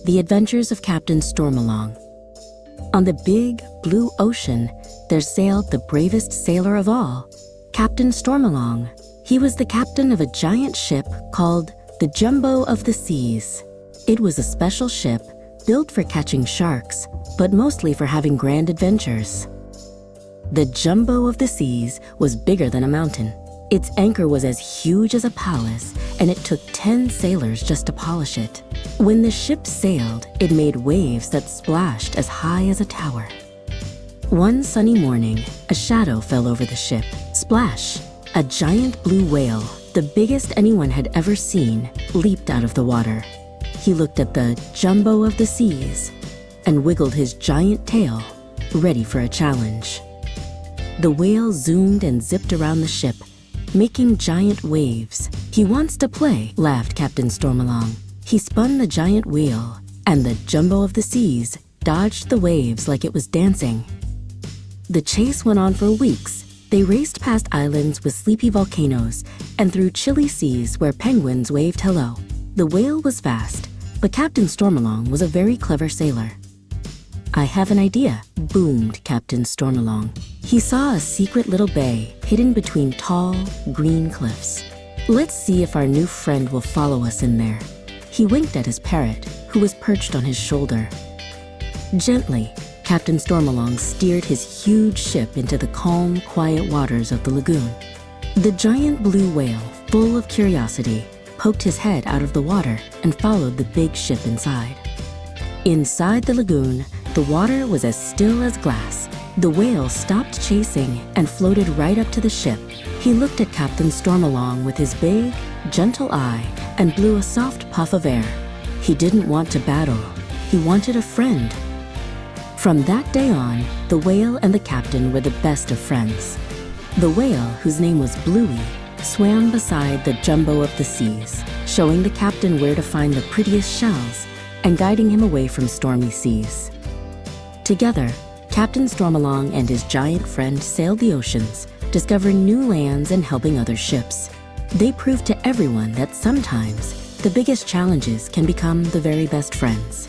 The Adventures of Captain Stormalong. On the big, blue ocean, there sailed the bravest sailor of all, Captain Stormalong. He was the captain of a giant ship called the Jumbo of the Seas. It was a special ship built for catching sharks, but mostly for having grand adventures. The Jumbo of the Seas was bigger than a mountain. Its anchor was as huge as a palace, and it took 10 sailors just to polish it. When the ship sailed, it made waves that splashed as high as a tower. One sunny morning, a shadow fell over the ship. Splash! A giant blue whale, the biggest anyone had ever seen, leaped out of the water. He looked at the Jumbo of the Seas and wiggled his giant tail, ready for a challenge. The whale zoomed and zipped around the ship, making giant waves. "He wants to play," laughed Captain Stormalong. He spun the giant wheel, and the Jumbo of the Seas dodged the waves like it was dancing. The chase went on for weeks. They raced past islands with sleepy volcanoes and through chilly seas where penguins waved hello. The whale was fast, but Captain Stormalong was a very clever sailor. "I have an idea," boomed Captain Stormalong. He saw a secret little bay hidden between tall, green cliffs. "Let's see if our new friend will follow us in there." He winked at his parrot, who was perched on his shoulder. Gently, Captain Stormalong steered his huge ship into the calm, quiet waters of the lagoon. The giant blue whale, full of curiosity, poked his head out of the water and followed the big ship inside. Inside the lagoon, the water was as still as glass. The whale stopped chasing and floated right up to the ship. He looked at Captain Stormalong with his big, gentle eye and blew a soft puff of air. He didn't want to battle. He wanted a friend. From that day on, the whale and the captain were the best of friends. The whale, whose name was Bluey, swam beside the Jumbo of the Seas, showing the captain where to find the prettiest shells and guiding him away from stormy seas. Together, Captain Stormalong and his giant friend sailed the oceans, discovering new lands and helping other ships. They proved to everyone that sometimes the biggest challenges can become the very best friends.